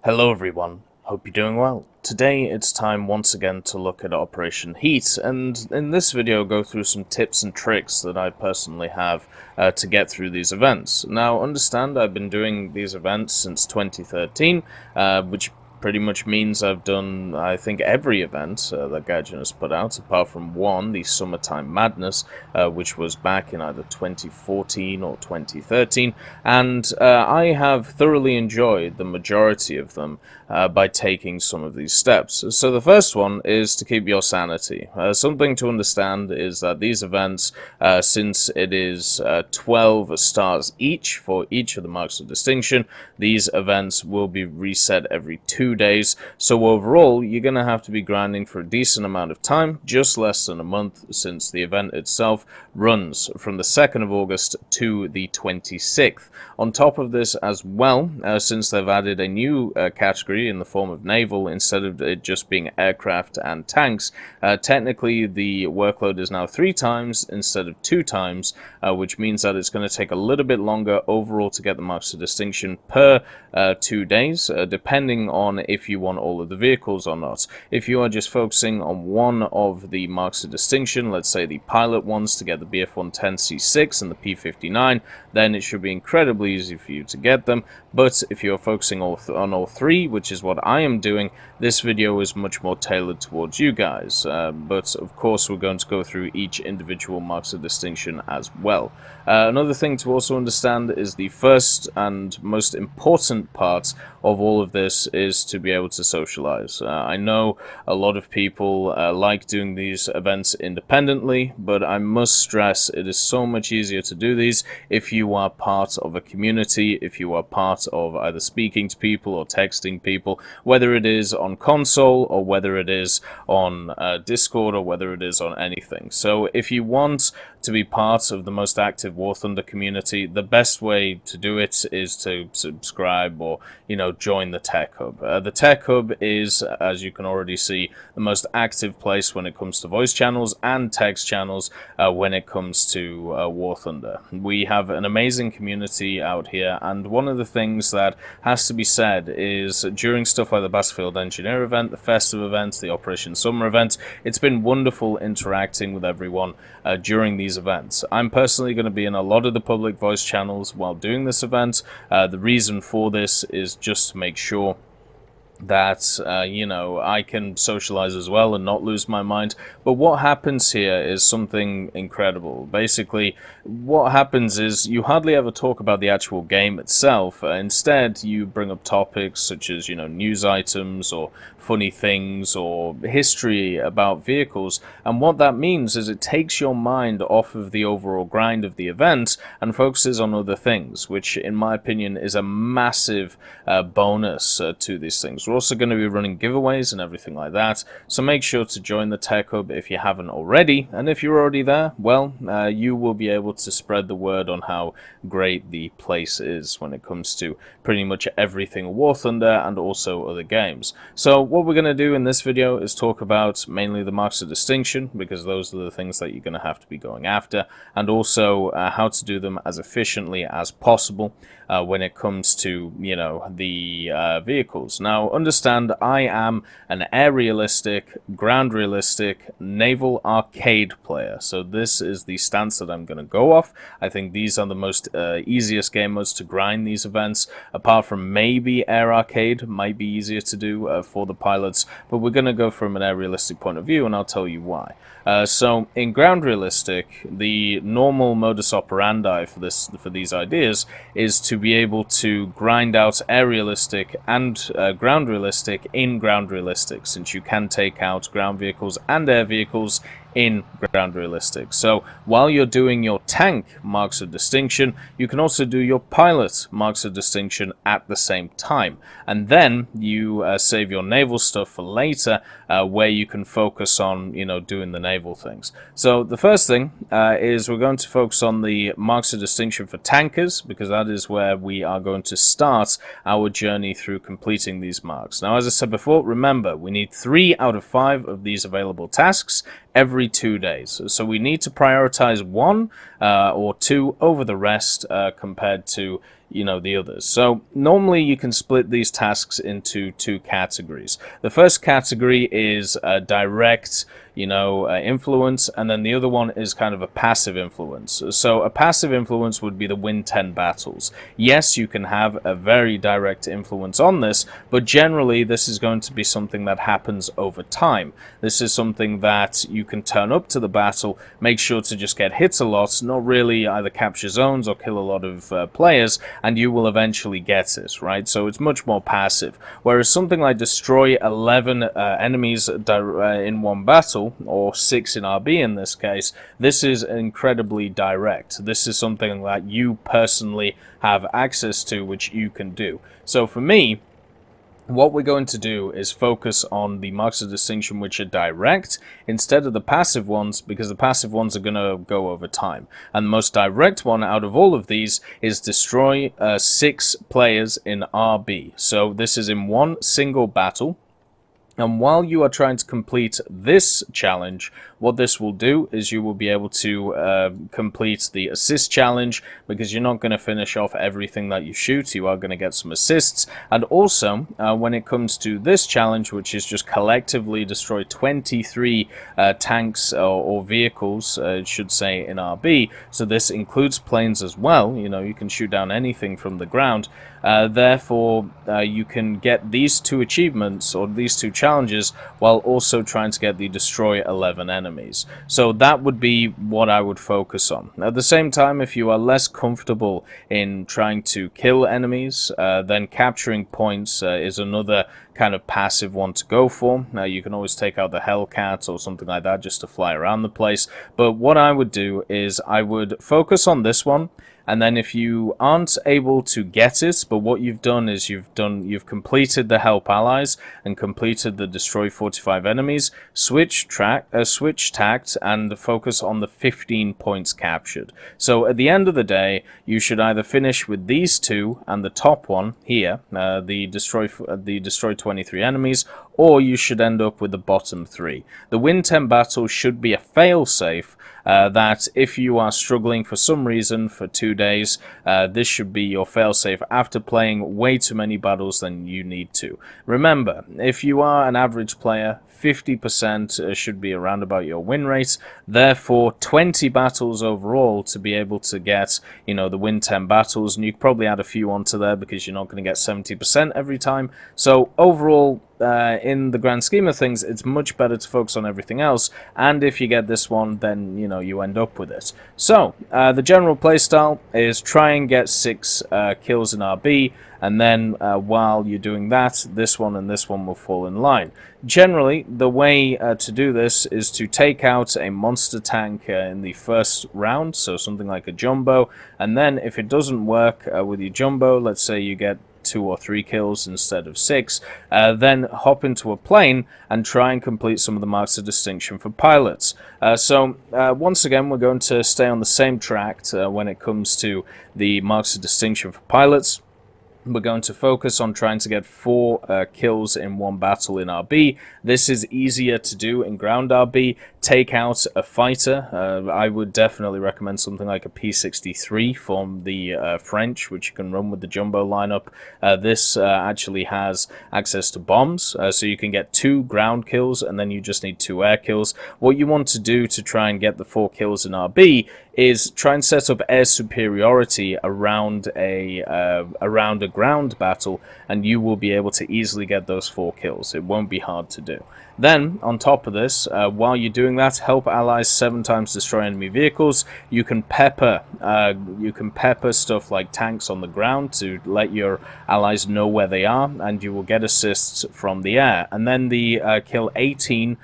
Hello everyone, hope you're doing well. Today it's time once again to look at Operation Heat, and in this video go through some tips and tricks that I personally have to get through these events. Now understand I've been doing these events since 2013, which pretty much means I've done, I think, every event that Gaijin has put out, apart from one, the Summertime Madness, which was back in either 2014 or 2013, and I have thoroughly enjoyed the majority of them by taking some of these steps. So the first one is to keep your sanity. Something to understand is that these events, since it is 12 stars each for each of the marks of distinction, these events will be reset every 2 days, so overall you're going to have to be grinding for a decent amount of time, just less than a month, since the event itself runs from the 2nd of August to the 26th. On top of this as well, since they've added a new category in the form of Naval instead of it just being aircraft and tanks, technically the workload is now 3 times instead of 2 times, which means that it's going to take a little bit longer overall to get the marks of distinction per 2 days, depending on if you want all of the vehicles or not. If you are just focusing on one of the marks of distinction, let's say the pilot ones to get the BF-110C6 and the P-59, then it should be incredibly easy for you to get them. But if you're focusing on all 3, which is what I am doing, this video is much more tailored towards you guys. But of course we're going to go through each individual marks of distinction as well. Another thing to also understand is the first and most important part of all of this is to be able to socialize. I know a lot of people like doing these events independently, but I must stress it is so much easier to do these if you are part of a community, if you are part of either speaking to people or texting people, whether it is on console or whether it is on Discord or whether it is on anything. So if you want to be part of the most active War Thunder community, the best way to do it is to subscribe or, join the Tech Hub. The Tech Hub is, as you can already see, the most active place when it comes to voice channels and text channels when it comes to War Thunder. We have an amazing community out here, and one of the things that has to be said is during stuff like the Battlefield Engineer event, the Festive event, the Operation Summer event, it's been wonderful interacting with everyone during these events. I'm personally going to be in a lot of the public voice channels while doing this event. The reason for this is just to make sure that I can socialize as well and not lose my mind. But what happens here is something incredible. Basically, what happens is you hardly ever talk about the actual game itself. Instead, you bring up topics such as, news items or funny things or history about vehicles, and what that means is it takes your mind off of the overall grind of the event and focuses on other things, which in my opinion is a massive bonus to these things. We're also going to be running giveaways and everything like that, so make sure to join the Tech Hub if you haven't already, and if you're already there, well, you will be able to spread the word on how great the place is when it comes to pretty much everything War Thunder and also other games. So what we're going to do in this video is talk about mainly the marks of distinction, because those are the things that you're going to have to be going after, and also how to do them as efficiently as possible when it comes to, the vehicles. Now, understand I am an air realistic, ground realistic, naval arcade player, so this is the stance that I'm going to go off. I think these are the most easiest game modes to grind these events, apart from maybe air arcade might be easier to do for the pilots, but we're going to go from an air realistic point of view, and I'll tell you why. So in ground realistic, the normal modus operandi for these ideas is to be able to grind out air realistic and ground realistic in ground realistic, since you can take out ground vehicles and air vehicles in ground realistic. So while you're doing your tank marks of distinction, you can also do your pilot marks of distinction at the same time, and then you save your naval stuff for later, where you can focus on doing the naval things. So the first thing is we're going to focus on the marks of distinction for tankers, because that is where we are going to start our journey through completing these marks. Now, as I said before, remember we need 3 out of 5 of these available tasks every 2 days. So we need to prioritize 1 or 2 over the rest, compared to the others. So normally you can split these tasks into two categories. The first category is direct influence, and then the other one is kind of a passive influence. So a passive influence would be the win 10 battles. Yes, you can have a very direct influence on this, but generally this is going to be something that happens over time. This is something that you can turn up to the battle, make sure to just get hits a lot, not really either capture zones or kill a lot of players, and you will eventually get it, right? So it's much more passive. Whereas something like destroy 11 enemies in one battle, or 6 in RB in this case, this is incredibly direct. This is something that you personally have access to, which you can do. So for me, what we're going to do is focus on the marks of distinction which are direct instead of the passive ones, because the passive ones are going to go over time. And the most direct one out of all of these is destroy 6 players in RB. So this is in one single battle. And while you are trying to complete this challenge, what this will do is you will be able to complete the assist challenge, because you're not going to finish off everything that you shoot. You are going to get some assists. And also, when it comes to this challenge, which is just collectively destroy 23 tanks or vehicles, it should say, in RB. So this includes planes as well. You can shoot down anything from the ground. Therefore, you can get these 2 achievements, or these 2 challenges, while also trying to get the destroy 11 enemies. So that would be what I would focus on. At the same time, if you are less comfortable in trying to kill enemies, then capturing points is another kind of passive one to go for. Now you can always take out the H.E.A.T or something like that just to fly around the place. But what I would do is I would focus on this one. And then if you aren't able to get it, but what you've done is you've completed the help allies and completed the destroy 45 enemies, switch tact and focus on the 15 points captured. So at the end of the day, you should either finish with these 2 and the top one here, the destroy 23 enemies, or you should end up with the bottom 3. The win 10 battle should be a fail-safe, that if you are struggling for some reason for 2 days, this should be your failsafe after playing way too many battles than you need to. Remember, if you are an average player, 50% should be around about your win rate. Therefore, 20 battles overall to be able to get, the win 10 battles. And you could probably add a few onto there because you're not going to get 70% every time. So overall, in the grand scheme of things, it's much better to focus on everything else. And if you get this one, then, you end up with it. So, the general playstyle is try and get 6 kills in RB. And then while you're doing that, this one and this one will fall in line. Generally, the way to do this is to take out a monster tank in the first round, so something like a jumbo, and then if it doesn't work with your jumbo, let's say you get 2 or 3 kills instead of 6, then hop into a plane and try and complete some of the marks of distinction for pilots. Once again, we're going to stay on the same track when it comes to the marks of distinction for pilots. We're going to focus on trying to get 4 kills in one battle in RB. This is easier to do in ground RB. Take out a fighter. I would definitely recommend something like a P-63 from the French, which you can run with the jumbo lineup. This actually has access to bombs, so you can get 2 ground kills, and then you just need 2 air kills. What you want to do to try and get the 4 kills in RB is try and set up air superiority around a ground battle, and you will be able to easily get those 4 kills. It won't be hard to do. Then, on top of this, while you're doing that, help allies 7 times destroy enemy vehicles. You can pepper stuff like tanks on the ground to let your allies know where they are, and you will get assists from the air. And then the kill 18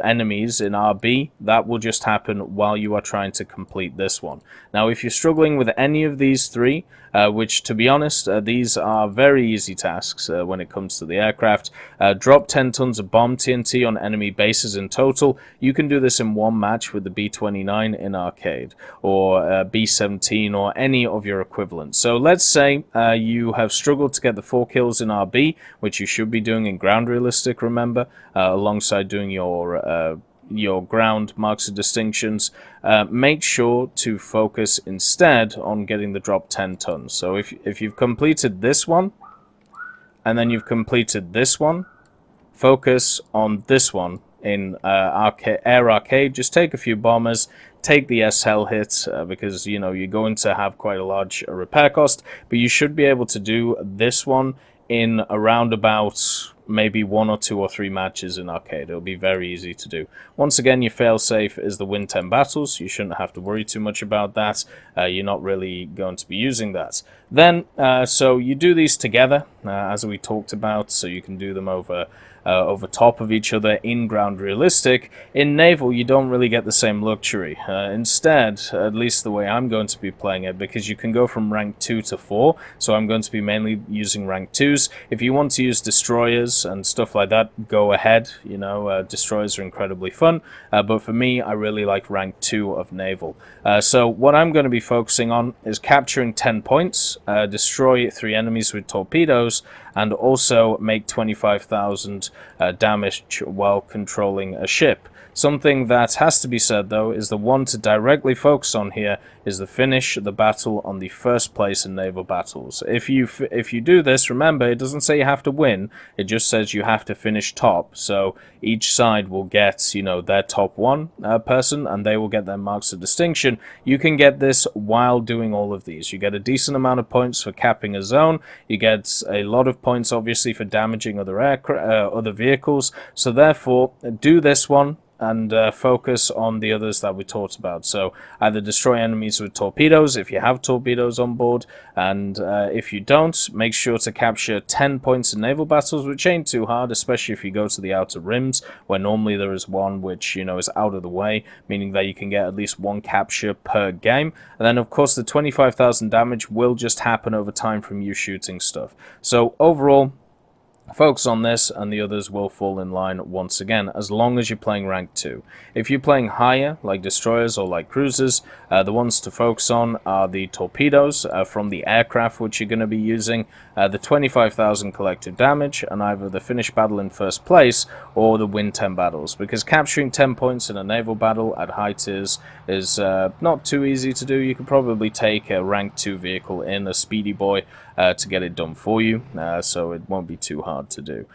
enemies in RB, that will just happen while you are trying to complete this one. Now, if you're struggling with any of these 3, which, to be honest, these are very easy tasks when it comes to the aircraft. Drop 10 tons of bomb TNT on enemy bases in total. You can do this in one match with the B-29 in arcade, or B-17, or any of your equivalents. So let's say you have struggled to get the 4 kills in RB, which you should be doing in ground realistic, remember, alongside doing your your ground marks of distinctions, make sure to focus instead on getting the drop 10 tons. So if you've completed this one, and then you've completed this one, focus on this one in Air Arcade. Just take a few bombers, take the SL hit, because you know you're going to have quite a large repair cost, but you should be able to do this one in around about maybe 1 or 2 or 3 matches in Arcade. It'll be very easy to do. Once again, your failsafe is the win 10 battles. You shouldn't have to worry too much about that. You're not really going to be using that. Then, so you do these together, as we talked about, so you can do them over top of each other in ground realistic. In Naval, you don't really get the same luxury. Instead, at least the way I'm going to be playing it, because you can go from rank 2 to 4, so I'm going to be mainly using rank 2s. If you want to use destroyers and stuff like that, go ahead. You know, destroyers are incredibly fun, but for me, I really like rank 2 of Naval. So what I'm going to be focusing on is capturing 10 points, destroy 3 enemies with torpedoes, and also make 25,000 damage while controlling a ship. Something that has to be said, though, is the one to directly focus on here is the finish the battle on the first place in naval battles. If you do this, remember, it doesn't say you have to win, it just says you have to finish top. So each side will get, you know, their top one person, and they will get their marks of distinction. You can get this while doing all of these. You get a decent amount of points for capping a zone. You get a lot of points, obviously, for damaging other vehicles. So therefore, do this one and focus on the others that we talked about. So either destroy enemies with torpedoes if you have torpedoes on board, and if you don't, make sure to capture 10 points in naval battles, which ain't too hard, especially if you go to the outer rims, where normally there is one which, you know, is out of the way, meaning that you can get at least 1 capture per game. And then of course the 25,000 damage will just happen over time from you shooting stuff. So overall, focus on this, and the others will fall in line once again, as long as you're playing rank 2. If you're playing higher, like destroyers or like cruisers, the ones to focus on are the torpedoes from the aircraft which you're going to be using, the 25,000 collective damage, and either the finish battle in first place or the win 10 battles, because capturing 10 points in a naval battle at high tiers is not too easy to do. You could probably take a rank 2 vehicle in, a speedy boy, to get it done for you, so it won't be too hard to do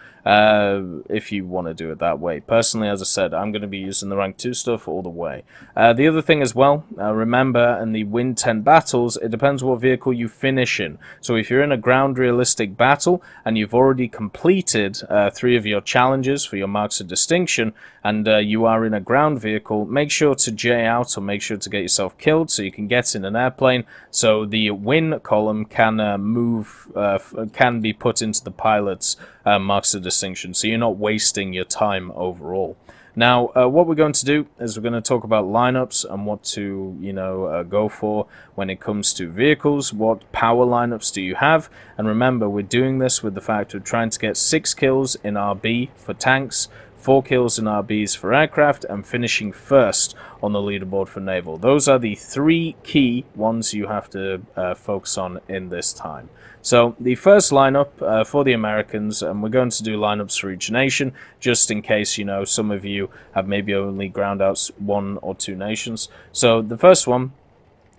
if you want to do it that way. Personally, as I said, I'm going to be using the rank 2 stuff all the way. The other thing as well, remember, in the win 10 battles, it depends what vehicle you finish in. So if you're in a ground realistic battle and you've already completed 3 of your challenges for your marks of distinction, and you are in a ground vehicle, make sure to J out, or make sure to get yourself killed so you can get in an airplane, so the win column can can be put into the pilot's marks of distinction, so you're not wasting your time overall. Now, what we're going to do is we're going to talk about lineups and what to, you know, go for when it comes to vehicles. What power lineups do you have? And remember, we're doing this with the fact of trying to get 6 kills in RB for tanks, 4 kills in RBs for aircraft, and finishing first on the leaderboard for naval. Those are the 3 key ones you have to focus on in this time. So the first lineup for the Americans, and we're going to do lineups for each nation, just in case, you know, some of you have maybe only ground out 1 or 2 nations. So the first one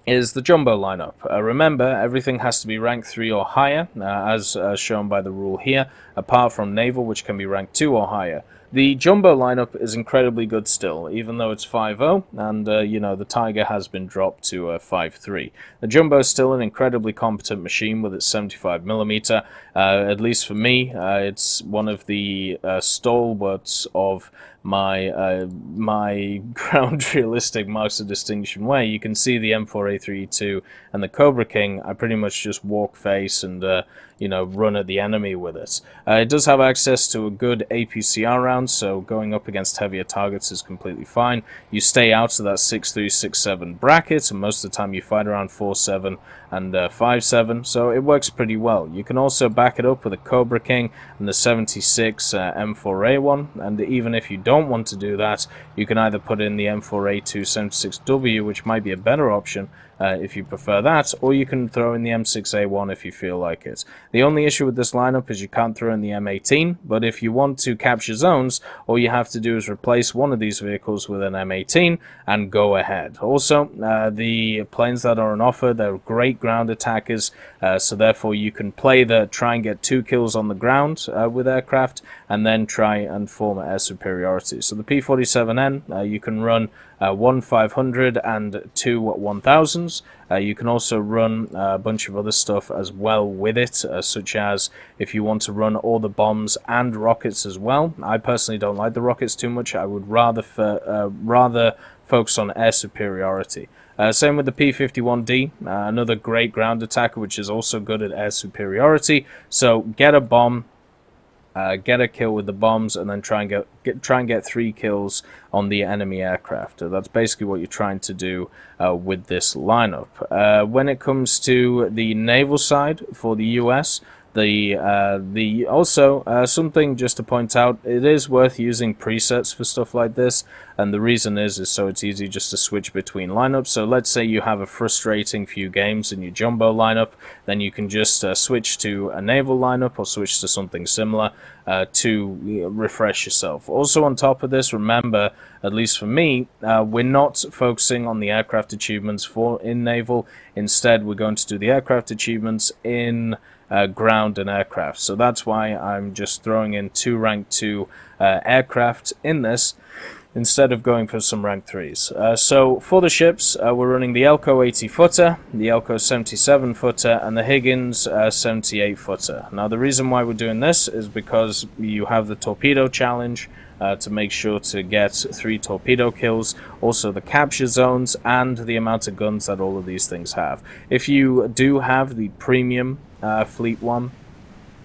is the jumbo lineup. Remember, everything has to be rank 3 or higher, as shown by the rule here, apart from naval, which can be rank 2 or higher. The jumbo lineup is incredibly good still, even though it's 5-0, and you know, the Tiger has been dropped to 5-3. The jumbo is still an incredibly competent machine with its 75mm. At least for me, it's one of the stalwarts of my my ground realistic marks of distinction way. You can see the M4A3E2 and the Cobra King. I pretty much just walk face and you know, run at the enemy with it. It does have access to a good APCR round, so going up against heavier targets is completely fine. You stay out of that 6.3, 6.7 bracket, and most of the time you fight around 4.7 and 5.7, so it works pretty well. You can also back it up with a Cobra King and the 76 M4A1, and even if you don't want to do that, you can either put in the M4A2 76W, which might be a better option, if you prefer that, or you can throw in the M6A1 if you feel like it. The only issue with this lineup is you can't throw in the M18, but if you want to capture zones, all you have to do is replace one of these vehicles with an M18 and go ahead. Also, the planes that are on offer, they're great ground attackers, so therefore you can play try and get 2 kills on the ground with aircraft, and then try and form air superiority. So the P-47N, you can run 1 500 and 2 1000s. You can also run a bunch of other stuff as well with it, such as if you want to run all the bombs and rockets as well. I personally don't like the rockets too much. I would rather focus on air superiority. Same with the P-51D, another great ground attacker, which is also good at air superiority. So get a bomb, get a kill with the bombs, and then try and get 3 kills on the enemy aircraft. That's basically what you're trying to do with this lineup. When it comes to the naval side for the US, something just to point out, it is worth using presets for stuff like this, and the reason is so it's easy just to switch between lineups. So let's say you have a frustrating few games in your jumbo lineup, then you can just switch to a naval lineup or switch to something similar to refresh yourself. Also on top of this, remember, at least for me, we're not focusing on the aircraft achievements in naval. Instead, we're going to do the aircraft achievements in ground and aircraft. So that's why I'm just throwing in 2 rank 2 aircraft in this, instead of going for some rank 3s. So for the ships, we're running the Elco 80 footer, the Elco 77 footer, and the Higgins 78 footer. Now the reason why we're doing this is because you have the torpedo challenge to make sure to get 3 torpedo kills, also the capture zones, and the amount of guns that all of these things have. If you do have the premium fleet one,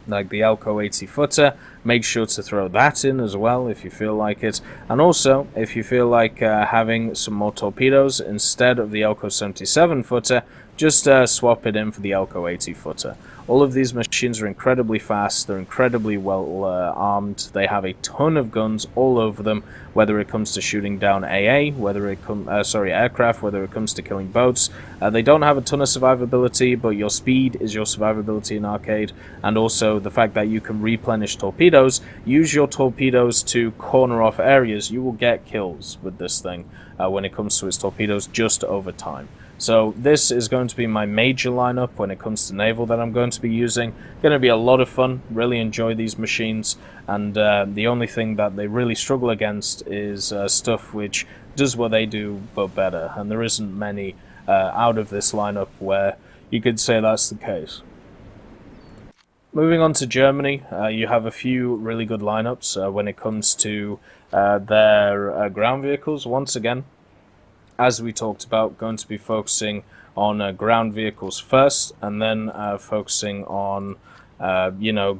like the Elco 80 footer, make sure to throw that in as well if you feel like it. And also, if you feel like having some more torpedoes instead of the Elco 77 footer, just swap it in for the Elco 80 footer. All of these machines are incredibly fast, they're incredibly well armed, they have a ton of guns all over them, whether it comes to shooting down AA, aircraft, whether it comes to killing boats. They don't have a ton of survivability, but your speed is your survivability in arcade, and also the fact that you can replenish torpedoes. Use your torpedoes to corner off areas. You will get kills with this thing when it comes to its torpedoes just over time. So this is going to be my major lineup when it comes to naval that I'm going to be using. Going to be a lot of fun, really enjoy these machines, and the only thing that they really struggle against is stuff which does what they do but better, and there isn't many out of this lineup where you could say that's the case. Moving on to Germany, you have a few really good lineups when it comes to their ground vehicles. Once again, as we talked about, going to be focusing on ground vehicles first, and then focusing on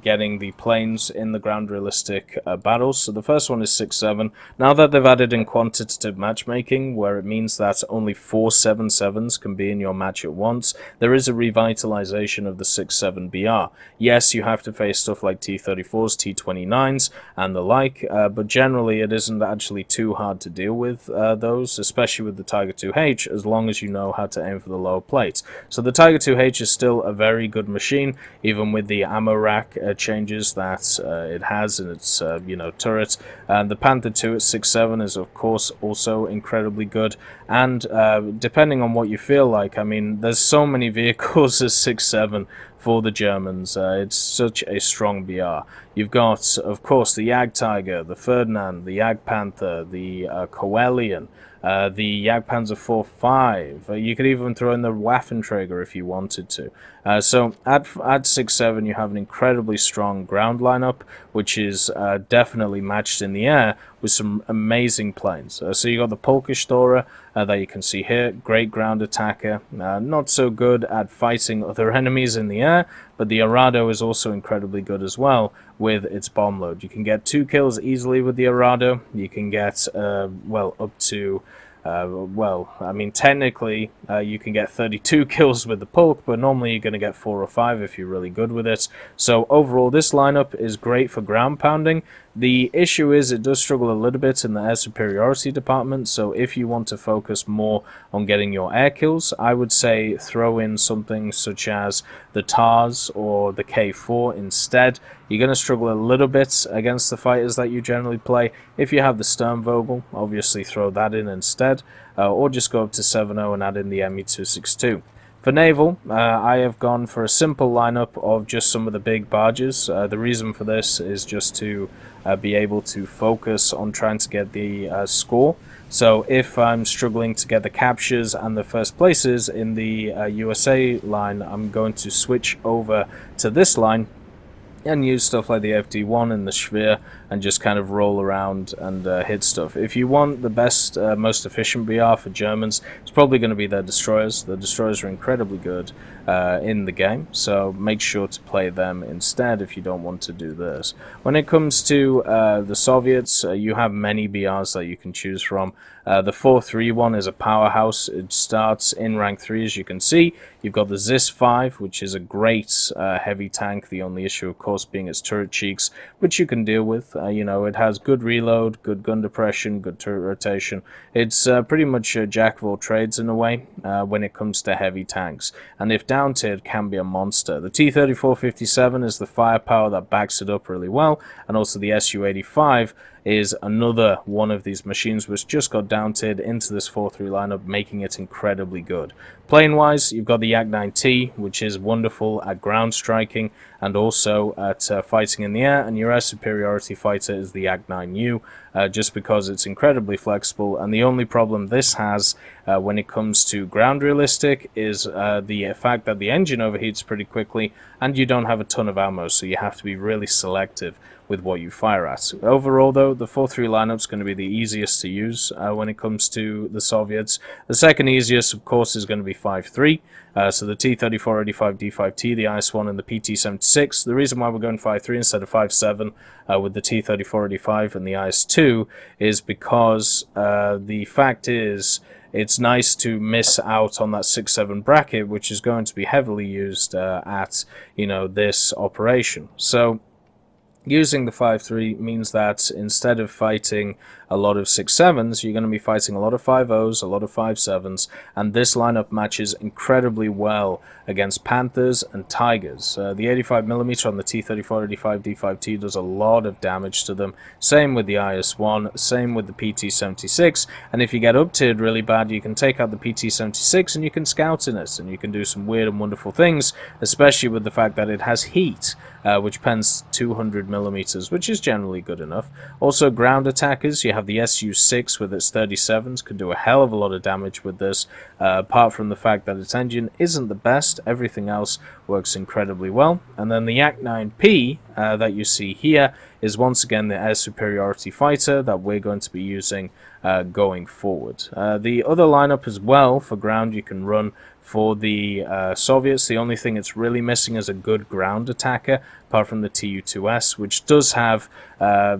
getting the planes in the ground realistic battles. So the first one is 6-7. Now that they've added in quantitative matchmaking, where it means that only 4 7-7s can be in your match at once, there is a revitalization of the 6-7 BR. Yes, you have to face stuff like T-34s, T-29s, and the like, but generally it isn't actually too hard to deal with those, especially with the Tiger II-H, as long as you know how to aim for the lower plates. So the Tiger II-H is still a very good machine, even with the ammo rack changes that it has in its turret. And the Panther II at 6-7 is of course also incredibly good, and depending on what you feel like, I mean, there's so many vehicles at 6-7 for the Germans. It's such a strong BR. You've got, of course, the Jagdtiger, the Ferdinand, the Jagdpanther, the Coelian, the Jagdpanzer IV-5. You could even throw in the Waffenträger if you wanted to. So at 6-7 you have an incredibly strong ground lineup, which is definitely matched in the air with some amazing planes. So you got the Polkastora that you can see here, great ground attacker, not so good at fighting other enemies in the air, but the Arado is also incredibly good as well with its bomb load. You can get 2 kills easily with the Arado. You can get, well, up to... well, I mean, technically, you can get 32 kills with the Pulk, but normally you're going to get 4 or 5 if you're really good with it. So overall, this lineup is great for ground pounding. The issue is it does struggle a little bit in the air superiority department, so if you want to focus more on getting your air kills, I would say throw in something such as the TARS or the K4 instead. You're going to struggle a little bit against the fighters that you generally play. If you have the Sturmvogel, obviously throw that in instead, or just go up to 7.0 and add in the ME262. For Naval, I have gone for a simple lineup of just some of the big barges. The reason for this is just to be able to focus on trying to get the score. So if I'm struggling to get the captures and the first places in the USA line, I'm going to switch over to this line and use stuff like the FD1 and the H.E.A.T and just kind of roll around and hit stuff. If you want the best, most efficient BR for Germans, it's probably going to be their destroyers. The destroyers are incredibly good in the game, so make sure to play them instead if you don't want to do this. When it comes to the Soviets, you have many BRs that you can choose from. The 4-3 one is a powerhouse. It starts in rank 3, as you can see. You've got the ZIS-5, which is a great heavy tank, the only issue, of course, being its turret cheeks, which you can deal with. You know, it has good reload, good gun depression, good turret rotation. It's pretty much a jack of all trades in a way when it comes to heavy tanks. And if down-tiered, can be a monster. The T-3457 is the firepower that backs it up really well, and also the Su-85 is another one of these machines which just got down-tiered into this 4-3 lineup, making it incredibly good. Plane-wise, you've got the Yak-9T, which is wonderful at ground striking and also at fighting in the air, and your air superiority fighter is the Yak-9U, just because it's incredibly flexible, and the only problem this has when it comes to ground realistic is the fact that the engine overheats pretty quickly, and you don't have a ton of ammo, so you have to be really selective with what you fire at. Overall, though, the 4-3 lineup is going to be the easiest to use when it comes to the Soviets. The second easiest, of course, is going to be 5-3. So the T-3485 D5T, the IS-1, and the PT-76. The reason why we're going 5-3 instead of 5-7 with the T-3485 and the IS-2 is because the fact is it's nice to miss out on that 6-7 bracket, which is going to be heavily used at, you know, this operation. So using the 5-3 means that instead of fighting a lot of 6-7s, you're going to be fighting a lot of 5-0s, a lot of 5-7s, and this lineup matches incredibly well against Panthers and Tigers. The 85mm on the T-3485 D5T does a lot of damage to them, same with the IS-1, same with the PT-76, and if you get up-tiered really bad, you can take out the PT-76 and you can scout in it, and you can do some weird and wonderful things, especially with the fact that it has heat, which pens 200mm, which is generally good enough. Also, ground attackers, you have the Su-6 with its 37s, can do a hell of a lot of damage with this. Apart from the fact that its engine isn't the best, everything else works incredibly well. And then the Yak-9P that you see here is once again the air superiority fighter that we're going to be using going forward. The other lineup as well for ground you can run for the Soviets. The only thing it's really missing is a good ground attacker, apart from the Tu-2S, which does have,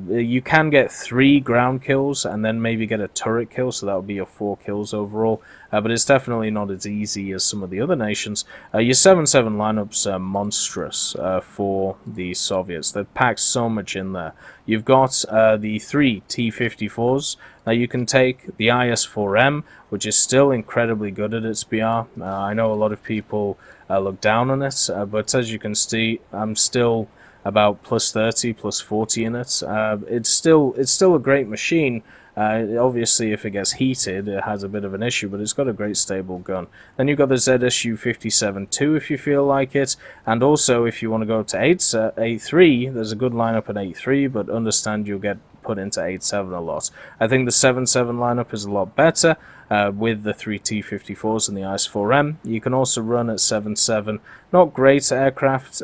you can get 3 ground kills and then maybe get a turret kill, so that would be your 4 kills overall, but it's definitely not as easy as some of the other nations. Your 7-7 lineups are monstrous for the Soviets. They've packed so much in there. You've got the 3 T-54s that you can take, the IS-4M, which is still incredibly good at its BR. I know a lot of people look down on it, but as you can see, I'm still about plus 30, plus 40 in it. It's still a great machine. Obviously, if it gets heated, it has a bit of an issue, but it's got a great stable gun. Then you've got the ZSU-57-2 if you feel like it, and also if you want to go to 8-3, there's a good lineup at 8-3, but understand you'll get put into 8-7 a lot. I think the 7-7 lineup is a lot better with the 3 T-54s and the IS-4M. You can also run at 7-7. Not great aircraft.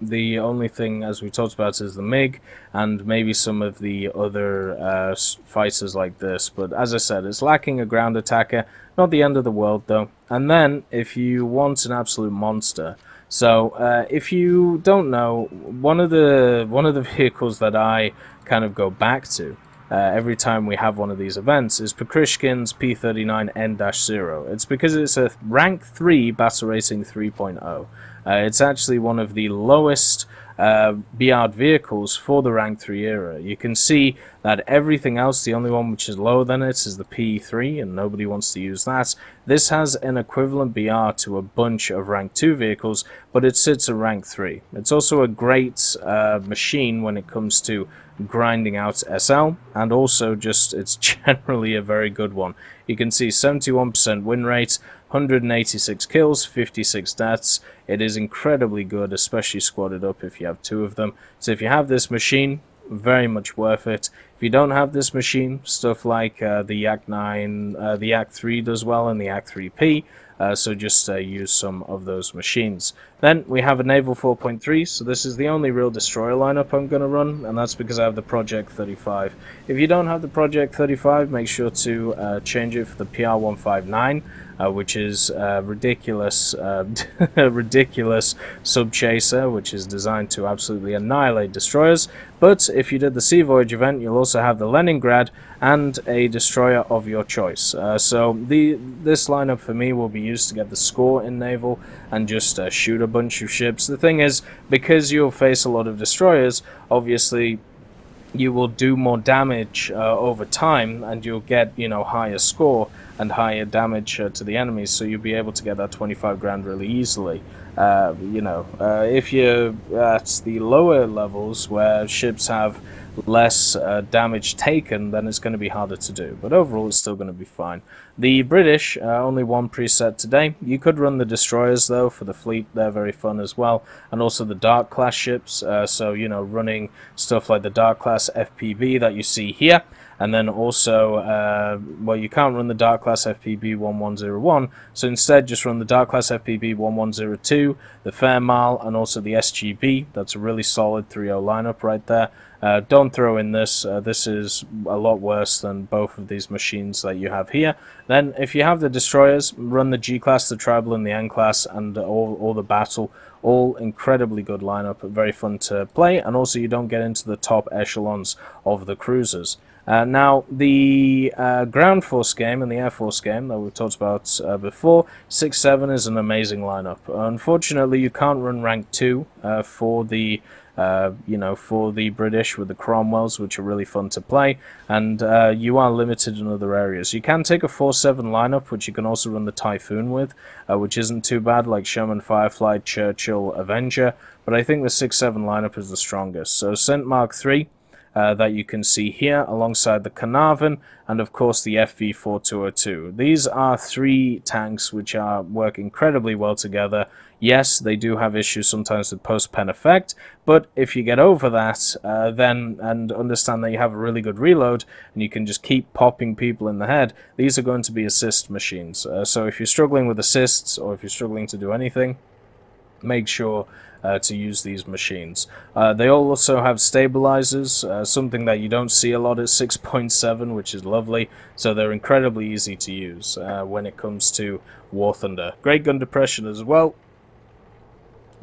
The only thing, as we talked about, is the MiG and maybe some of the other fighters like this. But as I said, it's lacking a ground attacker. Not the end of the world, though. And then, if you want an absolute monster, So if you don't know, one of the vehicles that I kind of go back to every time we have one of these events is Pekrishkin's P39N-0. It's because it's a rank 3 Battle Racing 3.0. It's actually one of the lowest BR'd vehicles for the rank 3 era. You can see that everything else, the only one which is lower than it is the P3, and nobody wants to use that. This has an equivalent BR to a bunch of rank 2 vehicles, but it sits at rank 3. It's also a great machine when it comes to grinding out SL, and also just it's generally a very good one. You can see 71% win rate, 186 kills, 56 deaths. It is incredibly good, especially squadded up if you have 2 of them. So if you have this machine, very much worth it. If you don't have this machine, stuff like the H.E.A.T 9, the H.E.A.T 3 does well, and the H.E.A.T 3P. So just use some of those machines. Then we have a Naval 4.3, so this is the only real destroyer lineup I'm going to run, and that's because I have the Project 35. If you don't have the Project 35, make sure to change it for the PR159, which is ridiculous, ridiculous sub-chaser, which is designed to absolutely annihilate destroyers. But if you did the Sea Voyage event, you'll also have the Leningrad and a destroyer of your choice. So this lineup for me will be used to get the score in Naval and just shoot a bunch of ships. The thing is, because you'll face a lot of destroyers, obviously you will do more damage over time, and you'll get, you know, higher score and higher damage to the enemies, so you'll be able to get that 25 grand really easily. If you're at the lower levels where ships have less damage taken, then it's going to be harder to do, but overall it's still going to be fine. The British, only one preset today. You could run the destroyers though for the fleet, they're very fun as well, and also the Dark class ships, so you know, running stuff like the Dark class FPB that you see here. And then also, well, you can't run the Dark Class FPB 1101, so instead just run the Dark Class FPB 1102, the Fairmile, and also the SGB. That's a really solid 3.0 lineup right there. Don't throw in this. This is a lot worse than both of these machines that you have here. Then, if you have the destroyers, run the G Class, the Tribal, and the N Class, and all the Battle. All incredibly good lineup, very fun to play, and also you don't get into the top echelons of the cruisers. Now, the Ground Force game and the Air Force game that we've talked about before, 6-7 is an amazing lineup. Unfortunately, you can't run rank 2 for the for the British with the Cromwells, which are really fun to play, and you are limited in other areas. You can take a 4-7 lineup, which you can also run the Typhoon with, which isn't too bad, like Sherman, Firefly, Churchill, Avenger, but I think the 6-7 lineup is the strongest. So St. Mark III, that you can see here alongside the Carnarvon and of course the FV4202. These are 3 tanks which work incredibly well together. Yes, they do have issues sometimes with post-pen effect, but if you get over that and understand that you have a really good reload and you can just keep popping people in the head, these are going to be assist machines. So if you're struggling with assists, or if you're struggling to do anything, make sure to use these machines. They also have stabilizers, something that you don't see a lot at 6.7, which is lovely, so they're incredibly easy to use when it comes to War Thunder. Great gun depression as well,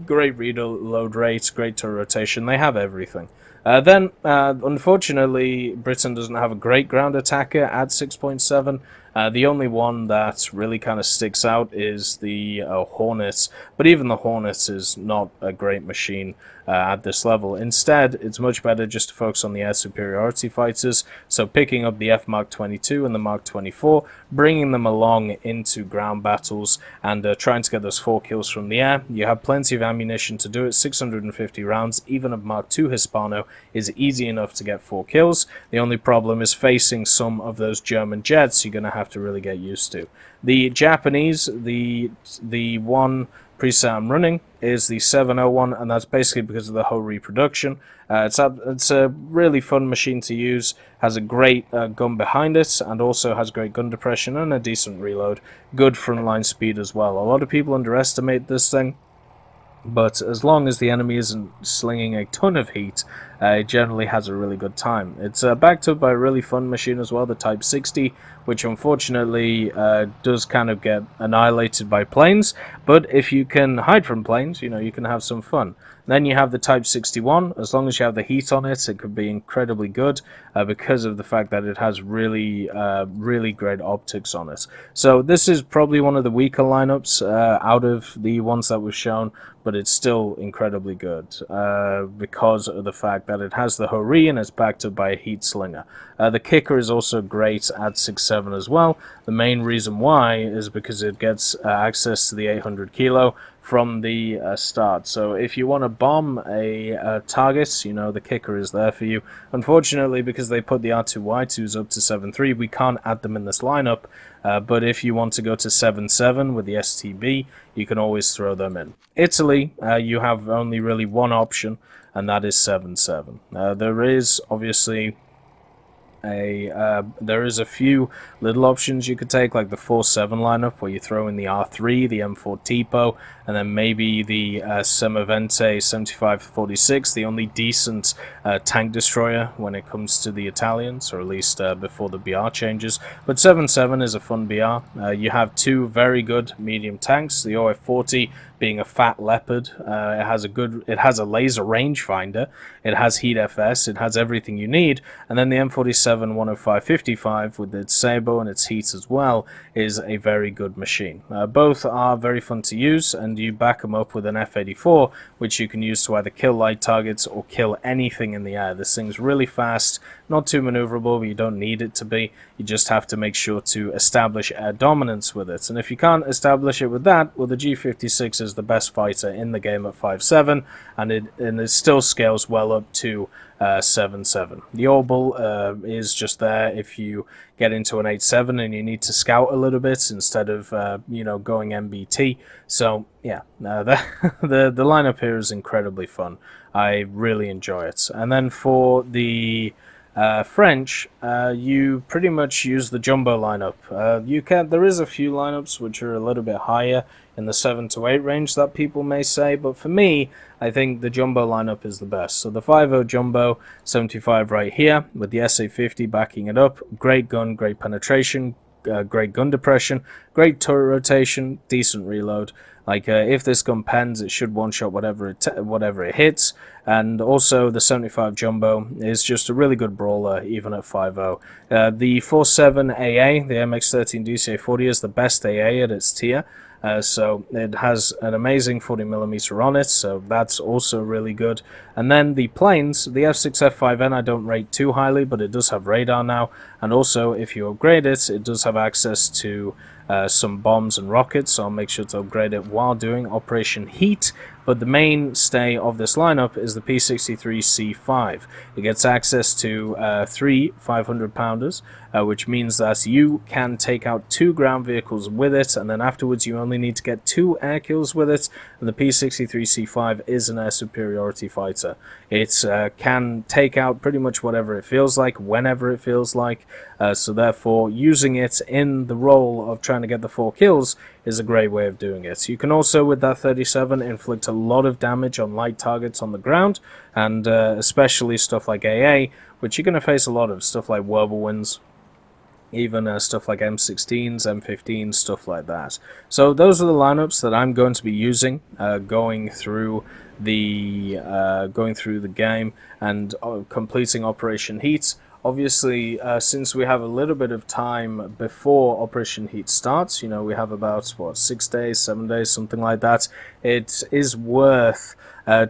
great reload rate, great turret rotation, they have everything. Then, unfortunately, Britain doesn't have a great ground attacker at 6.7. The only one that really kind of sticks out is the Hornet, but even the Hornet is not a great machine at this level. Instead, it's much better just to focus on the air superiority fighters, so picking up the F Mark 22 and the Mark 24, bringing them along into ground battles, and trying to get those 4 kills from the air. You have plenty of ammunition to do it, 650 rounds, even a Mark 2 Hispano is easy enough to get 4 kills. The only problem is facing some of those German jets you're going to have to really get used to. The Japanese, the one preset I'm running is the 701, and that's basically because of the whole reproduction. It's a really fun machine to use, has a great gun behind it, and also has great gun depression and a decent reload. Good frontline speed as well. A lot of people underestimate this thing, but as long as the enemy isn't slinging a ton of heat, it generally has a really good time. It's backed up by a really fun machine as well, the Type 60, which unfortunately does kind of get annihilated by planes, but if you can hide from planes, you can have some fun. Then you have the Type 61. As long as you have the heat on it, it could be incredibly good because of the fact that it has really, really great optics on it. So this is probably one of the weaker lineups out of the ones that we've shown, but it's still incredibly good because of the fact that it has the H.E.A.T and it's backed up by a heat slinger. The kicker is also great at 6.7 as well. The main reason why is because it gets access to the 800 kilo from the start. So if you want to bomb a target, the kicker is there for you. Unfortunately, because they put the R2Y2s up to 7.3, we can't add them in this lineup. But if you want to go to 7.7 with the STB, you can always throw them in. Italy, you have only really one option, and that is 7.7. There is obviously there is a few little options you could take, like the 4.7 lineup, where you throw in the R3, the M4 Tipo, and then maybe the Semavente 7546, the only decent tank destroyer when it comes to the Italians, or at least before the BR changes. But 7.7 is a fun BR. You have two very good medium tanks, the OF40 being a fat leopard. It has a laser rangefinder, it has heat FS, it has everything you need, and then the M47 105-55 with its Sabo and its heat as well is a very good machine. Both are very fun to use, and you back them up with an F84, which you can use to either kill light targets or kill anything in the air. This thing's really fast, not too maneuverable, but you don't need it to be. You just have to make sure to establish air dominance with it, and if you can't establish it with that, well, the G56 is the best fighter in the game at 5.7, and it still scales well up to 7.7. The Orbital is just there if you get into an 8.7 and you need to scout a little bit instead of going MBT. So yeah, the lineup here is incredibly fun. I really enjoy it. And then for the French, you pretty much use the jumbo lineup. There is a few lineups which are a little bit higher in the 7 to 8 range that people may say, but for me, I think the jumbo lineup is the best. So the 5.0 jumbo 75 right here with the SA50 backing it up. Great gun, great penetration, great gun depression, great turret rotation, decent reload. Like if this gun pens, it should one-shot whatever it hits. And also the 75 Jumbo is just a really good brawler, even at 5.0. The 4.7 AA, the MX-13 DCA-40, is the best AA at its tier. So it has an amazing 40mm on it, so that's also really good. And then the planes, the F6F5N I don't rate too highly, but it does have radar now, and also if you upgrade it, it does have access to some bombs and rockets, so I'll make sure to upgrade it while doing Operation Heat. But the mainstay of this lineup is the P63C5. It gets access to 3 500-pounders, which means that you can take out 2 ground vehicles with it, and then afterwards you only need to get 2 air kills with it, and the P63C5 is an air superiority fighter. It can take out pretty much whatever it feels like, whenever it feels like, so therefore using it in the role of trying to get the 4 kills is a great way of doing it. You can also, with that 37, inflict a lot of damage on light targets on the ground, and especially stuff like AA, which you're going to face a lot of, stuff like whirlwinds, even stuff like M16s, M15s, stuff like that. So those are the lineups that I'm going to be using going through the game and completing Operation Heat. Obviously, since we have a little bit of time before Operation Heat starts, we have about, 6 days, 7 days, something like that, it is worth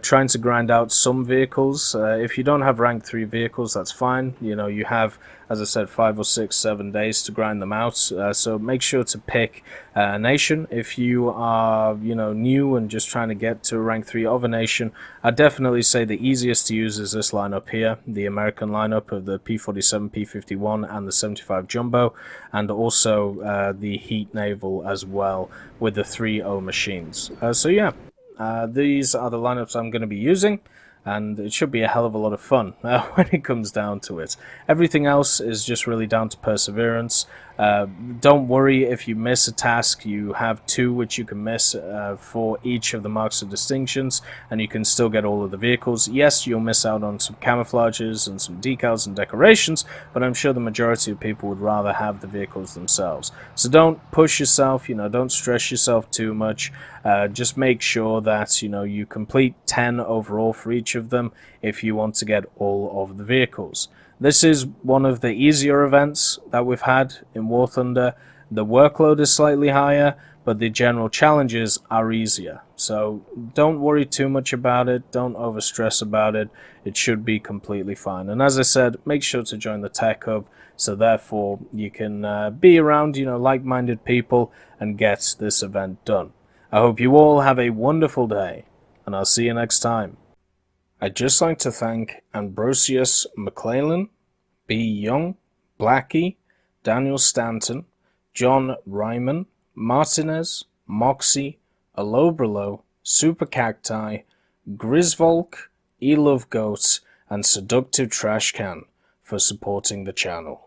trying to grind out some vehicles. If you don't have rank 3 vehicles, that's fine. You have, as I said, 5 or 6, 7 days to grind them out. So make sure to pick a nation. If you are, new and just trying to get to rank 3 of a nation, I'd definitely say the easiest to use is this lineup here, the American lineup of the P47, P51, and the 75 Jumbo, and also the Heat Naval as well with the 3.0 machines. So yeah. These are the lineups I'm going to be using. and it should be a hell of a lot of fun when it comes down to it. Everything else is just really down to perseverance. Don't worry if you miss a task. You have 2 which you can miss for each of the marks of distinctions, and you can still get all of the vehicles. Yes, you'll miss out on some camouflages and some decals and decorations, but I'm sure the majority of people would rather have the vehicles themselves. So don't push yourself, don't stress yourself too much. Just make sure that you complete 10 overall for each of them if you want to get all of the vehicles. This is one of the easier events that we've had in War Thunder. The workload is slightly higher, but the general challenges are easier. So don't worry too much about it. Don't overstress about it. It should be completely fine. And as I said, make sure to join the Tech Hub, so therefore you can be around like-minded people and get this event done. I hope you all have a wonderful day, and I'll see you next time. I'd just like to thank Ambrosius McClellan, B. Young, Blackie, Daniel Stanton, John Ryman, Martinez, Moxie, Alobralo, Super Cacti, Grisvolk, E-Love Goat, and Seductive Trash Can for supporting the channel.